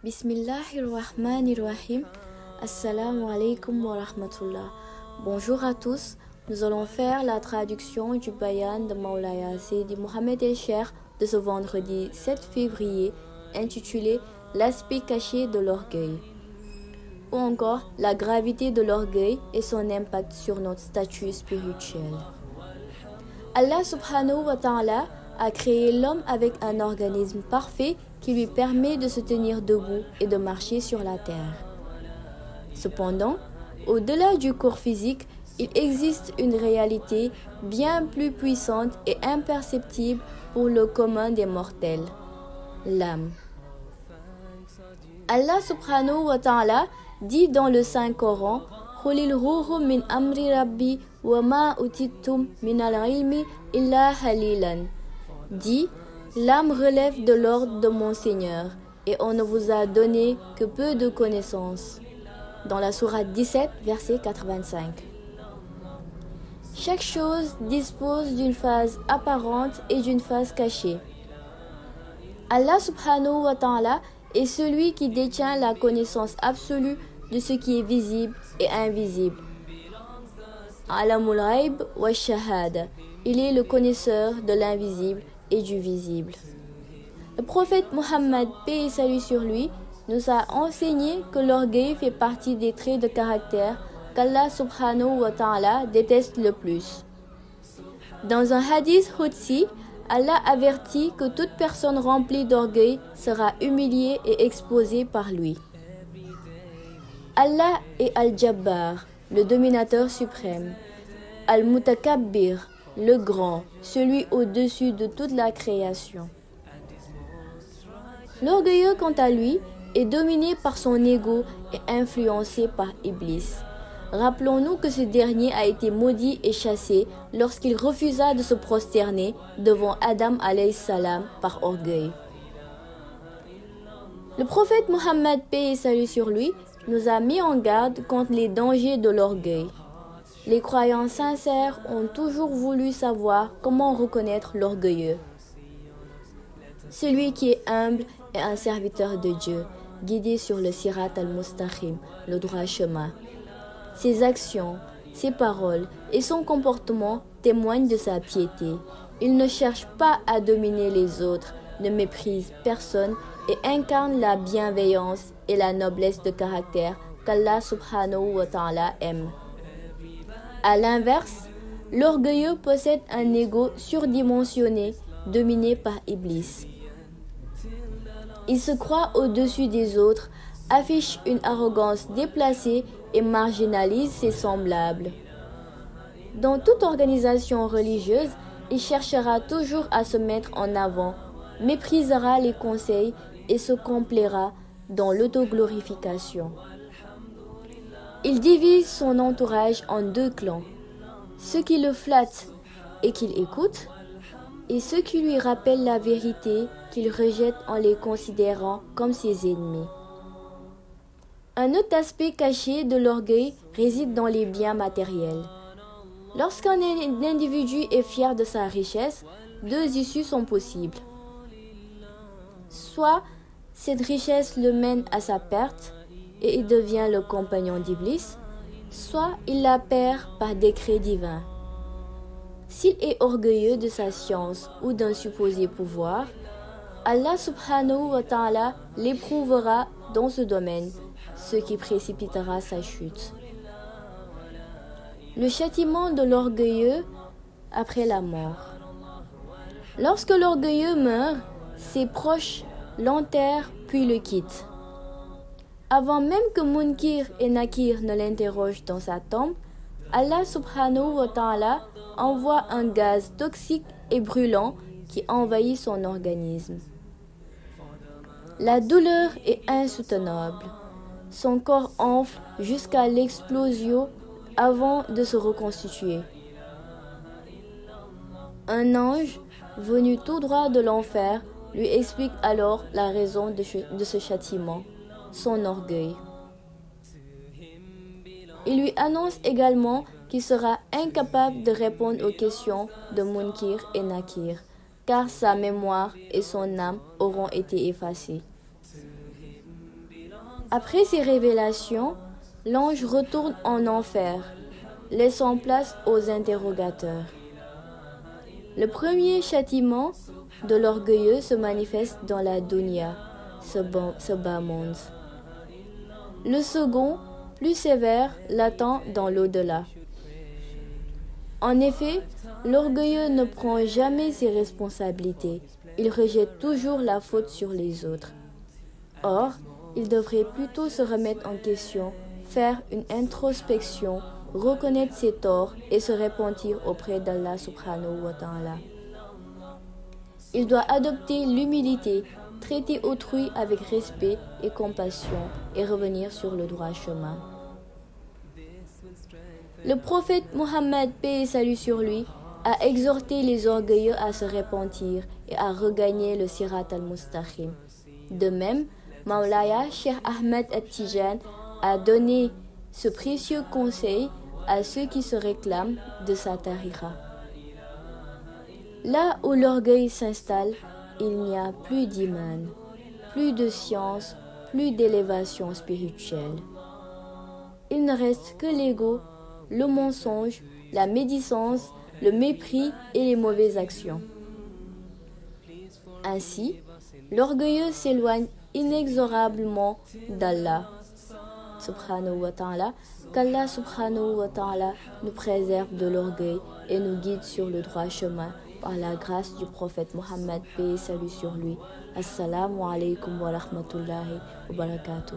Bismillahirrahmanirrahim. Assalamu alaikum wa rahmatullah. Bonjour à tous. Nous allons faire la traduction du bayan de Maulaya Seydi Mohamed El Cheikh de ce vendredi 7 février intitulé L'aspect caché de l'orgueil ou encore la gravité de l'orgueil et son impact sur notre statut spirituel. Allah subhanahu wa ta'ala a créé l'homme avec un organisme parfait qui lui permet de se tenir debout et de marcher sur la terre. Cependant, au-delà du corps physique, il existe une réalité bien plus puissante et imperceptible pour le commun des mortels, l'âme. Allah subhanahu wa ta'ala dit dans le Saint-Coran Qulil ruhu min amri rabbi wa ma utittum min al-ilmi illa halilan. Dit, l'âme relève de l'ordre de mon Seigneur et on ne vous a donné que peu de connaissances. Dans la sourate 17, verset 85. Chaque chose dispose d'une phase apparente et d'une phase cachée. Allah subhanahu wa ta'ala est celui qui détient la connaissance absolue de ce qui est visible et invisible. Alamul ghaib wa shahada. Il est le connaisseur de l'invisible et du visible. Le prophète Mohammed, paix et salut sur lui, nous a enseigné que l'orgueil fait partie des traits de caractère qu'Allah subhanahu wa ta'ala déteste le plus. Dans un hadith Qudsi, Allah avertit que toute personne remplie d'orgueil sera humiliée et exposée par lui. Allah est Al-Jabbar, le dominateur suprême, Al-Mutakabbir, le grand, celui au-dessus de toute la création. L'orgueilleux, quant à lui, est dominé par son ego et influencé par Iblis. Rappelons-nous que ce dernier a été maudit et chassé lorsqu'il refusa de se prosterner devant Adam alayhi salam par orgueil. Le prophète Mohammed, paix et salut sur lui, nous a mis en garde contre les dangers de l'orgueil. Les croyants sincères ont toujours voulu savoir comment reconnaître l'orgueilleux. Celui qui est humble est un serviteur de Dieu, guidé sur le sirat al-mustaqim, le droit chemin. Ses actions, ses paroles et son comportement témoignent de sa piété. Il ne cherche pas à dominer les autres, ne méprise personne et incarne la bienveillance et la noblesse de caractère qu'Allah subhanahu wa ta'ala aime. À l'inverse, l'orgueilleux possède un ego surdimensionné, dominé par Iblis. Il se croit au-dessus des autres, affiche une arrogance déplacée et marginalise ses semblables. Dans toute organisation religieuse, il cherchera toujours à se mettre en avant, méprisera les conseils et se complaira dans l'autoglorification. Il divise son entourage en deux clans, ceux qui le flattent et qu'il écoute, et ceux qui lui rappellent la vérité qu'il rejette en les considérant comme ses ennemis. Un autre aspect caché de l'orgueil réside dans les biens matériels. Lorsqu'un individu est fier de sa richesse, deux issues sont possibles. Soit cette richesse le mène à sa perte et il devient le compagnon d'Iblis, soit il la perd par décret divin. S'il est orgueilleux de sa science ou d'un supposé pouvoir, Allah subhanahu wa ta'ala l'éprouvera dans ce domaine, ce qui précipitera sa chute. Le châtiment de l'orgueilleux après la mort. Lorsque l'orgueilleux meurt, ses proches l'enterrent puis le quittent. Avant même que Munkir et Nakir ne l'interrogent dans sa tombe, Allah subhanahu wa ta'ala envoie un gaz toxique et brûlant qui envahit son organisme. La douleur est insoutenable. Son corps enfle jusqu'à l'explosion avant de se reconstituer. Un ange, venu tout droit de l'enfer, lui explique alors la raison de ce châtiment, son orgueil. Il lui annonce également qu'il sera incapable de répondre aux questions de Munkir et Nakir, car sa mémoire et son âme auront été effacées. Après ces révélations, l'ange retourne en enfer, laissant place aux interrogateurs. Le premier châtiment de l'orgueilleux se manifeste dans la dunya, ce bas monde. Le second, plus sévère, l'attend dans l'au-delà. En effet, l'orgueilleux ne prend jamais ses responsabilités. Il rejette toujours la faute sur les autres. Or, il devrait plutôt se remettre en question, faire une introspection, reconnaître ses torts et se repentir auprès d'Allah subhanahu wa ta'ala. Il doit adopter l'humilité, traiter autrui avec respect et compassion et revenir sur le droit chemin. Le prophète Mohammed, paix et salut sur lui, a exhorté les orgueilleux à se repentir et à regagner le Sirat al-Mustaqim. De même, Maulaya Cheikh Ahmed At-Tijan a donné ce précieux conseil à ceux qui se réclament de sa tariqa. Là où l'orgueil s'installe, il n'y a plus d'iman, plus de science, plus d'élévation spirituelle. Il ne reste que l'ego, le mensonge, la médisance, le mépris et les mauvaises actions. Ainsi, l'orgueilleux s'éloigne inexorablement d'Allah subhanahu wa ta'ala, qu'Allah subhanahu wa ta'ala nous préserve de l'orgueil et nous guide sur le droit chemin par la grâce du prophète Mohammed, paix et salut sur lui. Assalamu alaikum wa rahmatullahi wa barakatuh.